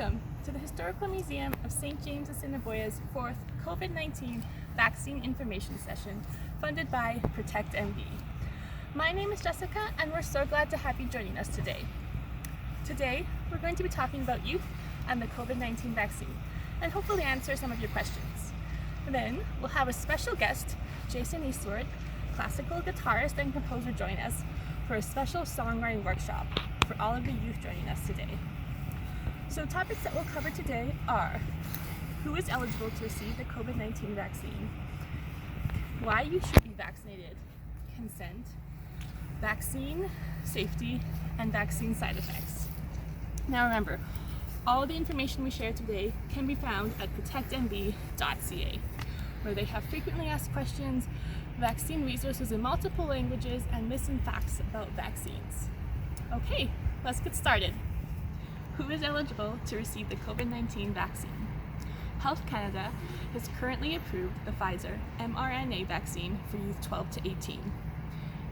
Welcome to the Historical Museum of St. James-Assiniboia's 4th COVID-19 Vaccine Information Session, funded by Protect MB. My name is Jessica, and we're so glad to have you joining us today. Today, we're going to be talking about youth and the COVID-19 vaccine, and hopefully answer some of your questions. Then, we'll have a special guest, Jason Eastwood, classical guitarist and composer, join us for a special songwriting workshop for all of the youth joining us today. So topics that we'll cover today are who is eligible to receive the COVID-19 vaccine, why you should be vaccinated, consent, vaccine safety, and vaccine side effects. Now remember, all the information we share today can be found at protectmb.ca, where they have frequently asked questions, vaccine resources in multiple languages, and missing facts about vaccines. Okay, let's get started. Who is eligible to receive the COVID-19 vaccine? Health Canada has currently approved the Pfizer mRNA vaccine for youth 12 to 18.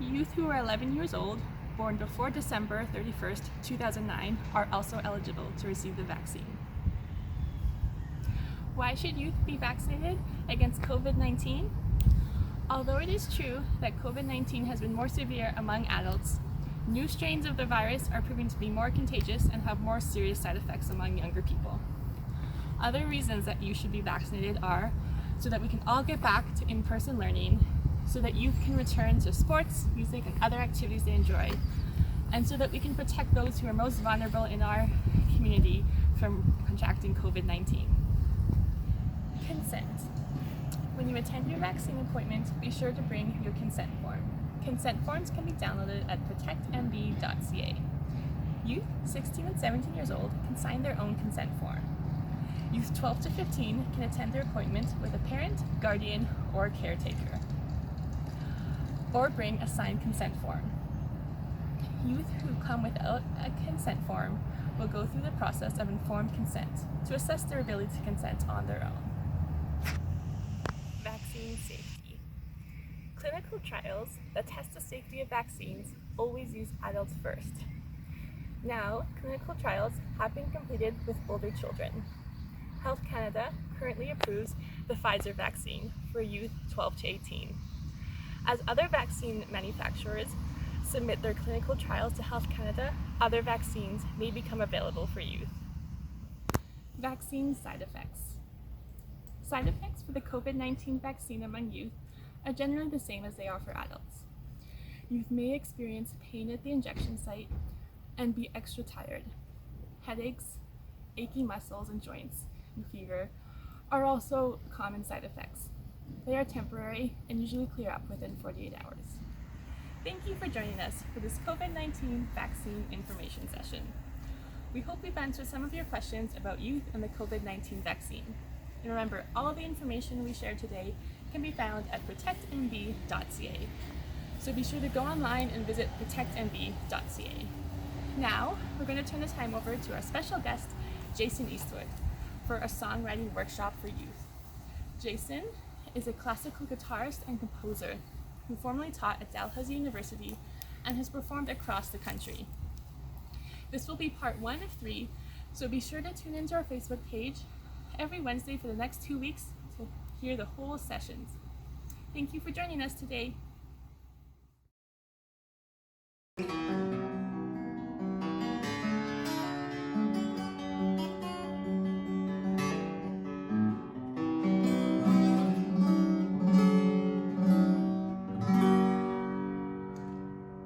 Youth who are 11 years old, born before December 31st, 2009, are also eligible to receive the vaccine. Why should youth be vaccinated against COVID-19? Although it is true that COVID-19 has been more severe among adults, new strains of the virus are proving to be more contagious and have more serious side effects among younger people. Other reasons that you should be vaccinated are so that we can all get back to in-person learning, so that youth can return to sports, music, and other activities they enjoy, and so that we can protect those who are most vulnerable in our community from contracting COVID-19. Consent. When you attend your vaccine appointment, be sure to bring your consent form. Consent forms can be downloaded at protectmb.ca. Youth 16 and 17 years old can sign their own consent form. Youth 12 to 15 can attend their appointment with a parent, guardian, or caretaker, or bring a signed consent form. Youth who come without a consent form will go through the process of informed consent to assess their ability to consent on their own. Vaccine safety. Clinical trials that test the safety of vaccines always use adults first. Now, clinical trials have been completed with older children. Health Canada currently approves the Pfizer vaccine for youth 12 to 18. As other vaccine manufacturers submit their clinical trials to Health Canada, other vaccines may become available for youth. Vaccine side effects. Side effects for the COVID-19 vaccine among youth are generally the same as they are for adults. Youth may experience pain at the injection site and be extra tired. Headaches, achy muscles and joints, and fever are also common side effects. They are temporary and usually clear up within 48 hours. Thank you for joining us for this COVID-19 vaccine information session. We hope we've answered some of your questions about youth and the COVID-19 vaccine. And remember, all of the information we shared today can be found at protectmb.ca. So be sure to go online and visit protectmb.ca. Now, we're going to turn the time over to our special guest, Jason Eastwood, for a songwriting workshop for youth. Jason is a classical guitarist and composer who formerly taught at Dalhousie University and has performed across the country. This will be part 1 of 3, so be sure to tune into our Facebook page every Wednesday for the next 2 weeks to hear the whole sessions. Thank you for joining us today.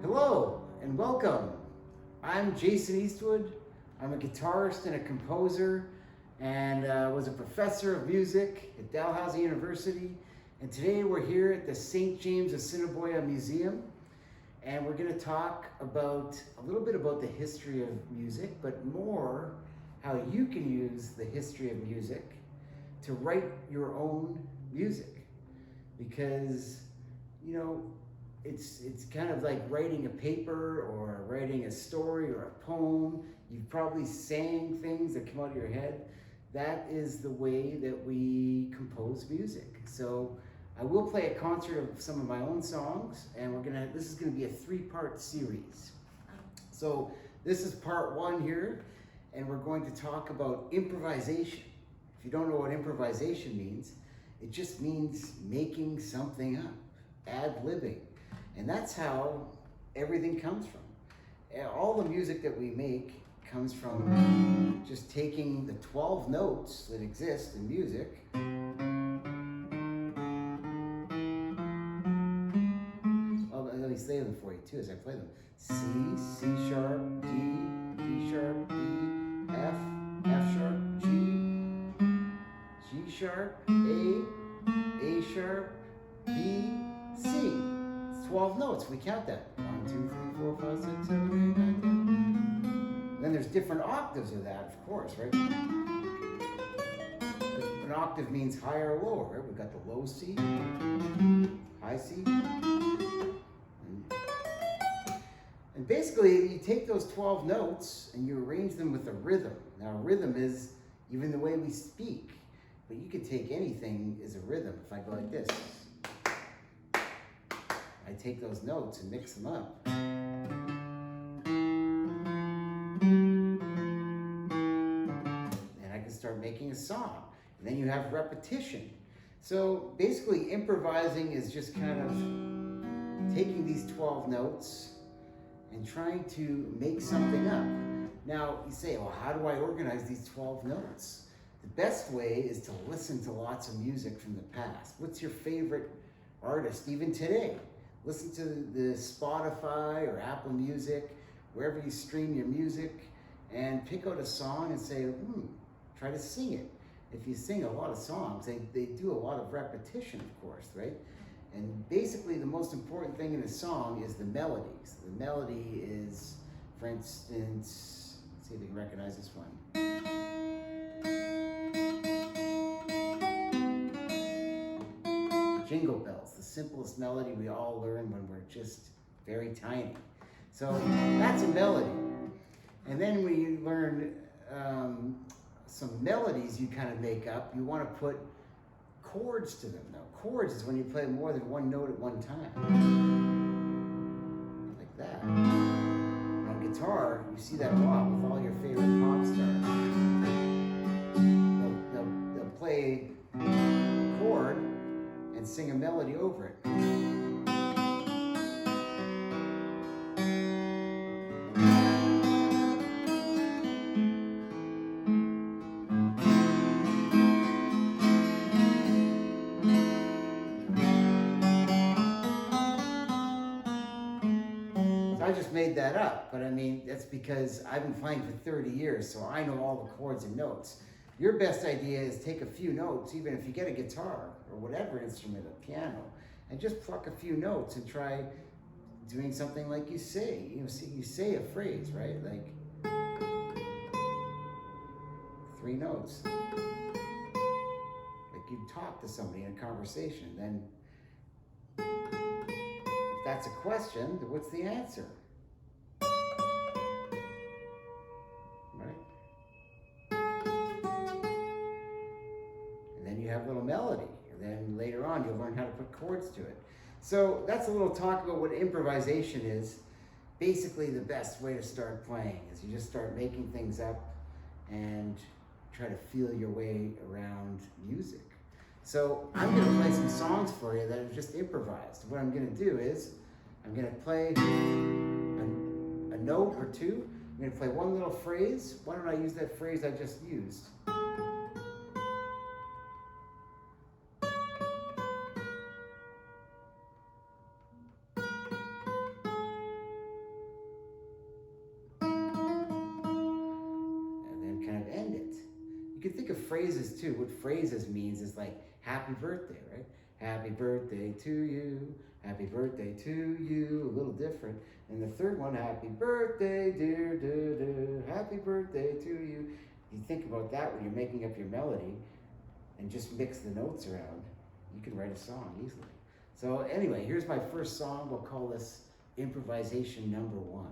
Hello and welcome. I'm Jason Eastwood. I'm a guitarist and a composer, and was a professor of music at Dalhousie University. And today we're here at the St. James-Assiniboia Museum, and we're going to talk about a little bit about the history of music, but more how you can use the history of music to write your own music. Because, you know, it's kind of like writing a paper or writing a story or a poem. You've probably sang things that come out of your head. That is the way that we compose music. So I will play a concert of some of my own songs, and this is gonna be a 3-part series. So this is part 1 here, and we're going to talk about improvisation. If you don't know what improvisation means, it just means making something up, ad-libbing. And that's how everything comes from. All the music that we make comes from just taking the 12 notes that exist in music let me say them for you too as I play them. C, C sharp, D, D sharp, E, F, F sharp, G, G sharp, A sharp, B, C. It's 12 notes. We count that. 1, 2, 3, 4, 5, 6, 7, 8, 9, 10. Then there's different octaves of that, of course, right? An octave means higher or lower, right? We've got the low C, high C. And basically, you take those 12 notes and you arrange them with a rhythm. Now, a rhythm is even the way we speak, but you could take anything as a rhythm. If I go like this, I take those notes and mix them up. And I can start making a song. And then you have repetition. So basically, improvising is just kind of taking these 12 notes and trying to make something up. Now, you say, well, how do I organize these 12 notes? The best way is to listen to lots of music from the past. What's your favorite artist, even today? Listen to the Spotify or Apple Music, wherever you stream your music, and pick out a song and say, try to sing it. If you sing a lot of songs, they do a lot of repetition, of course, right? And basically, the most important thing in a song is the melodies. The melody is, for instance, let's see if you can recognize this one. Jingle bells, the simplest melody we all learn when we're just very tiny. So that's a melody. And then when you learn some melodies you kind of make up, you want to put chords to them. Now, chords is when you play more than one note at one time. Like that. On guitar, you see that a lot with all your favorite pop stars. They'll play a chord and sing a melody over it. I just made that up, but I mean, that's because I've been playing for 30 years, so I know all the chords and notes. Your best idea is take a few notes, even if you get a guitar or whatever instrument, a piano, and just pluck a few notes and try doing something like you say. You say a phrase, right? Like 3 notes. Like you talk to somebody in a conversation, then if that's a question, then what's the answer? Right? And then you have a little melody. And then later on, you'll learn how to put chords to it. So that's a little talk about what improvisation is. Basically, the best way to start playing is you just start making things up and try to feel your way around music. So I'm going to play some songs for you that are just improvised. What I'm going to do is I'm going to play a note or two. I'm going to play one little phrase. Why don't I use that phrase I just used? And then kind of end it. You can think of phrases too. What phrases means is like happy birthday, right? Happy birthday to you. Happy birthday to you. A little different. And the third one, happy birthday, dear, dear, dear. Happy birthday to you. You think about that when you're making up your melody and just mix the notes around. You can write a song easily. So anyway, here's my first song. We'll call this improvisation number 1.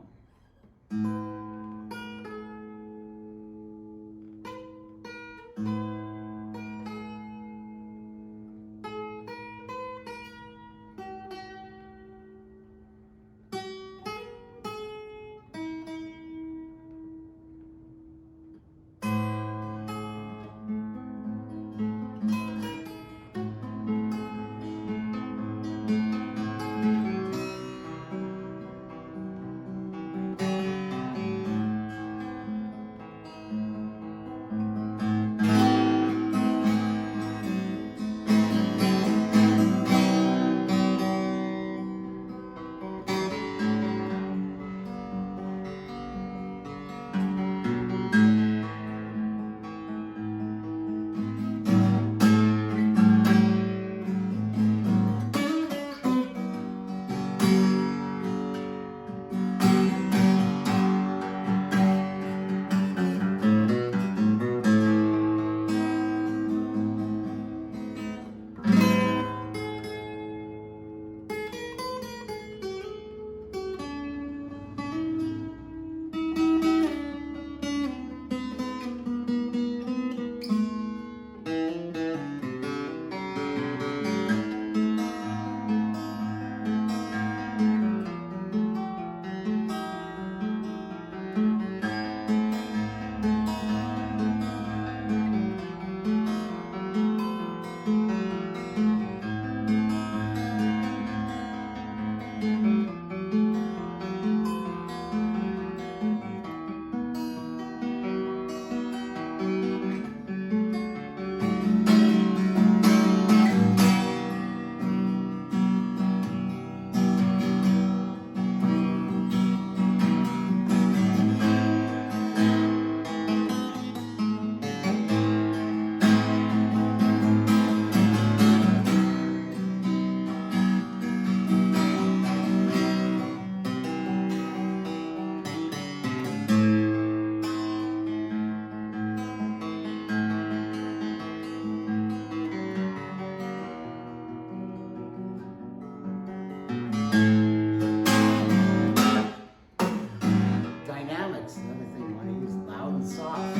soft.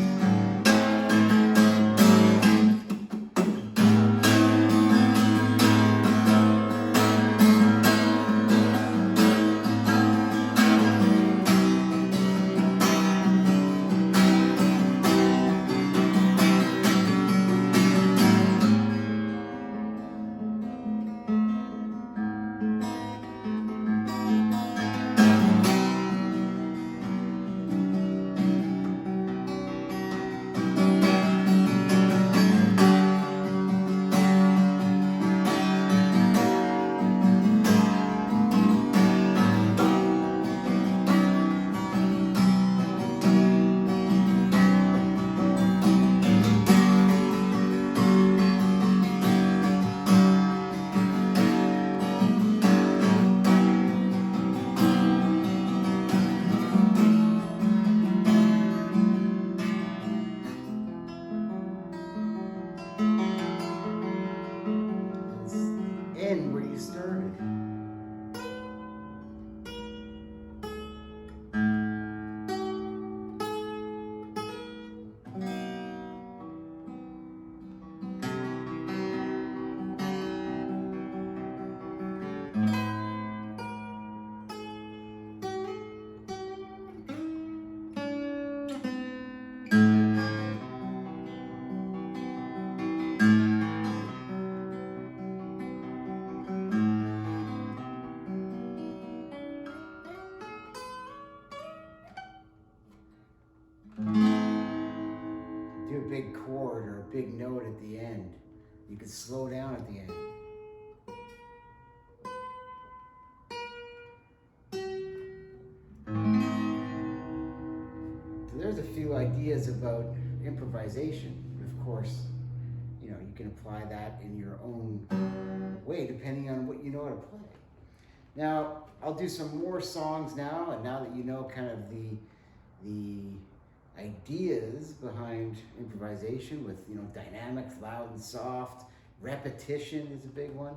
End where you started. Do a big chord or a big note at the end. You can slow down at the end. So there's a few ideas about improvisation. Of course, you can apply that in your own way depending on what you know how to play. Now, I'll do some more songs now, and now that you know kind of the ideas behind improvisation with dynamics, loud and soft, repetition is a big one,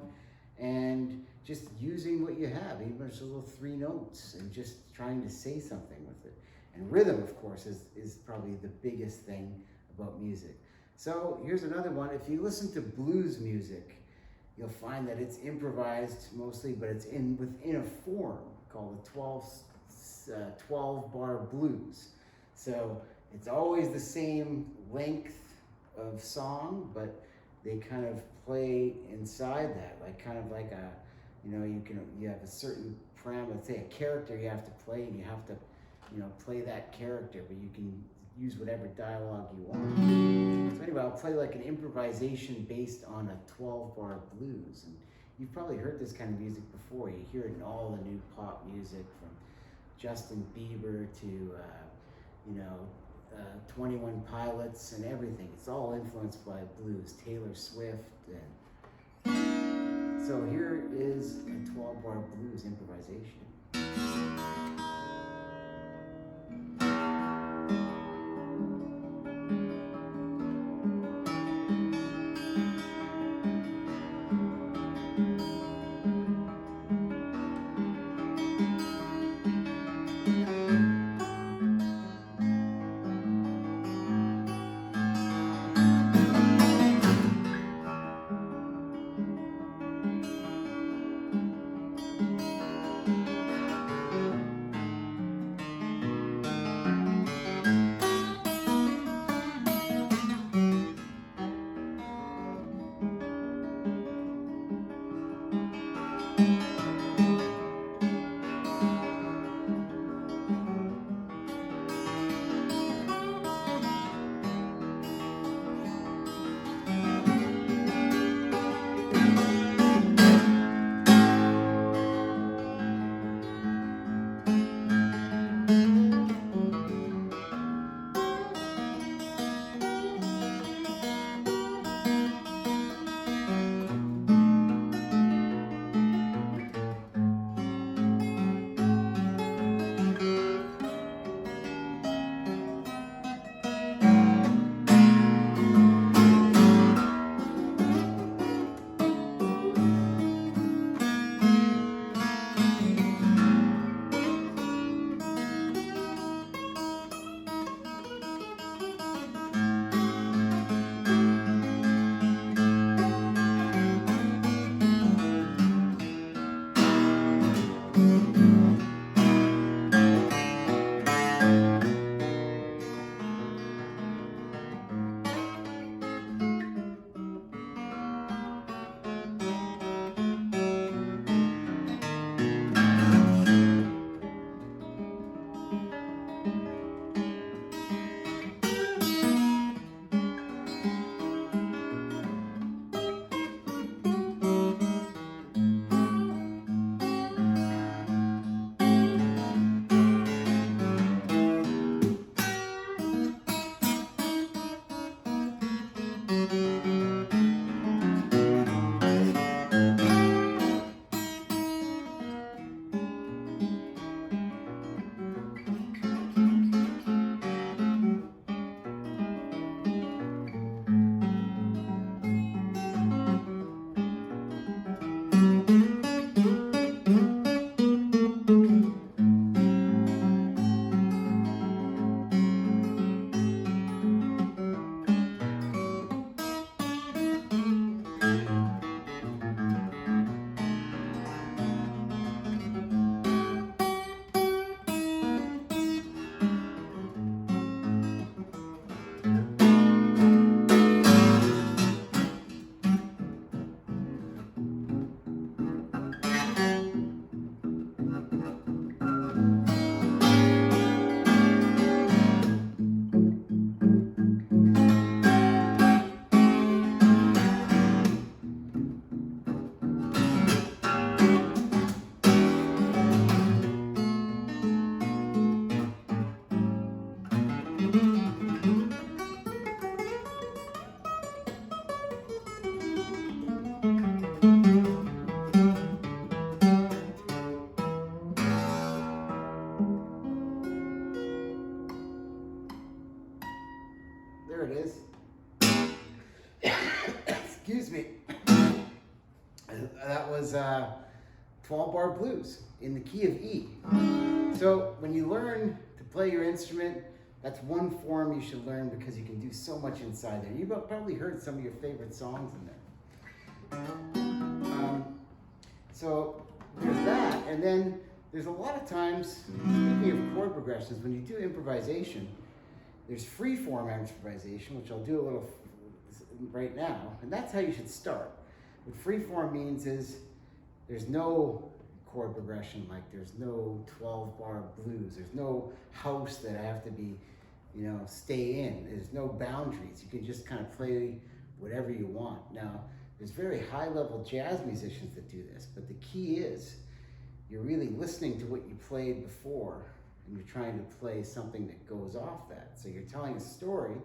and just using what you have, even if it's a little 3 notes, and just trying to say something with it. And rhythm, of course, is probably the biggest thing about music. So here's another one. If you listen to blues music, you'll find that it's improvised mostly, but it's within a form called the 12 bar blues. So it's always the same length of song, but they kind of play inside that, like a, you have a certain parameter, say a character you have to play, and you have to, play that character, but you can use whatever dialogue you want. So anyway, I'll play like an improvisation based on a 12 bar blues. And you've probably heard this kind of music before. You hear it in all the new pop music, from Justin Bieber to 21 Pilots and everything. It's all influenced by blues, Taylor Swift. And so here is a 12 bar blues improvisation. there it is. Excuse me. That was 12 bar blues in the key of E. So when you learn to play your instrument, that's one form you should learn because you can do so much inside there. You've probably heard some of your favorite songs in there. So there's that, and then there's a lot of times, speaking of chord progressions, when you do improvisation, there's freeform improvisation, which I'll do a little right now, and that's how you should start. What freeform means is there's no chord progression, like there's no 12 bar blues, there's no house that I have to be, stay in, there's no boundaries. You can just kind of play whatever you want. Now, there's very high level jazz musicians that do this, but the key is you're really listening to what you played before and you're trying to play something that goes off that. So you're telling a story,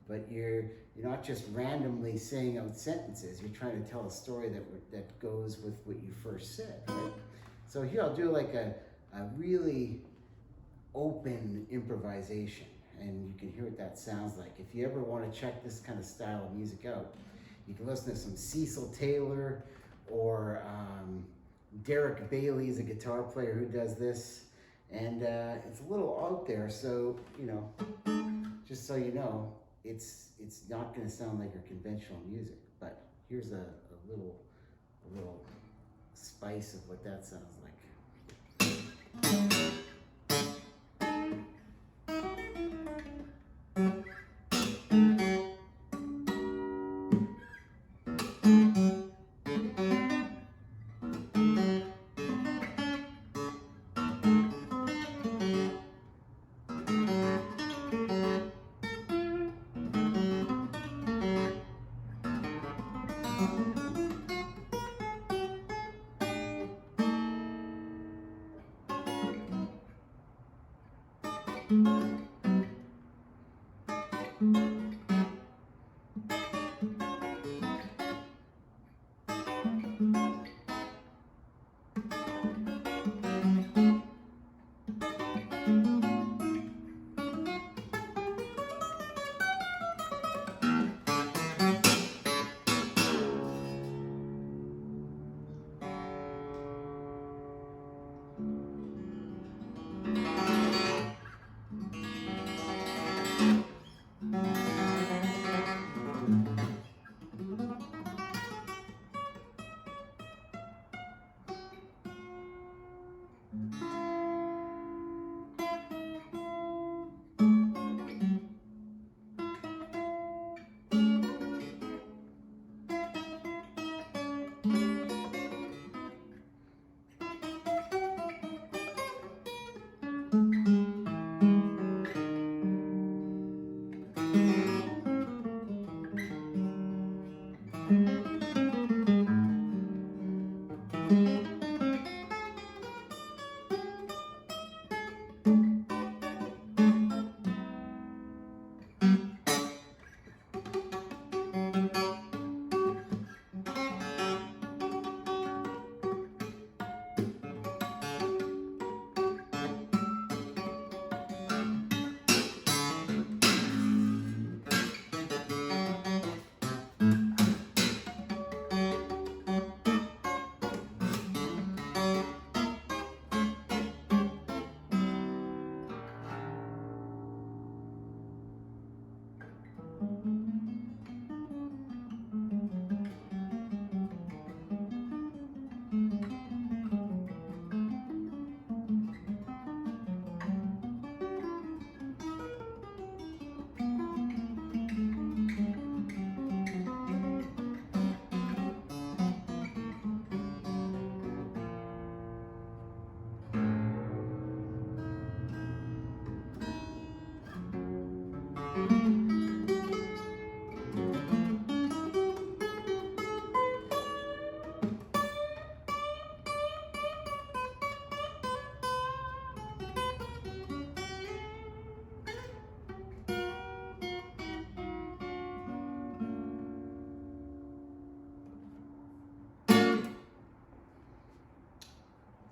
but you're not just randomly saying out sentences. You're trying to tell a story that goes with what you first said, right? So here I'll do like a really open improvisation, and you can hear what that sounds like. If you ever want to check this kind of style of music out, you can listen to some Cecil Taylor or Derek Bailey is a guitar player who does this, and it's a little out there, so just so you know, it's not going to sound like your conventional music, but here's a little spice of what that sounds like.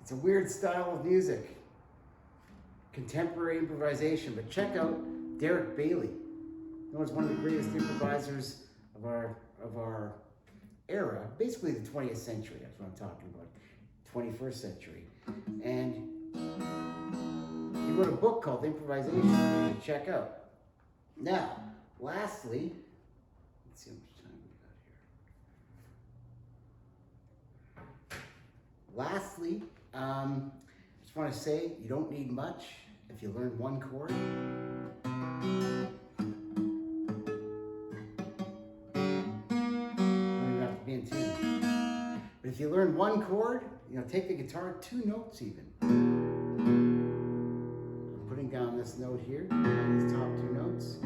It's a weird style of music, contemporary improvisation, but check out Derek Bailey. known as one of the greatest improvisers of our era, basically the 20th century. That's what I'm talking about, 21st century. And he wrote a book called Improvisation, which you should check out. Now, lastly, let's see how much time we got here. Lastly, just want to say you don't need much if you learn one chord. But if you learn one chord, take the guitar 2 notes even. I'm putting down this note here, these top 2 notes.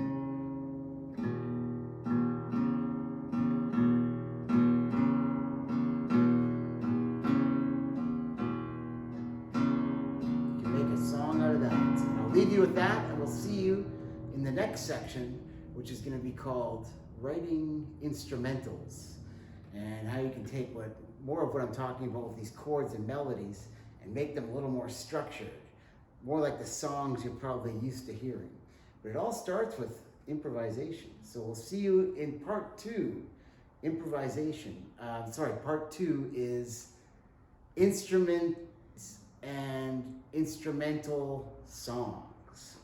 You can make a song out of that. And I'll leave you with that, and we'll see you in the next section, which is going to be called Writing Instrumentals, and how you can take more of what I'm talking about with these chords and melodies and make them a little more structured, more like the songs you're probably used to hearing. But it all starts with improvisation. So we'll see you in part 2, improvisation. Part 2 is instruments and instrumental songs.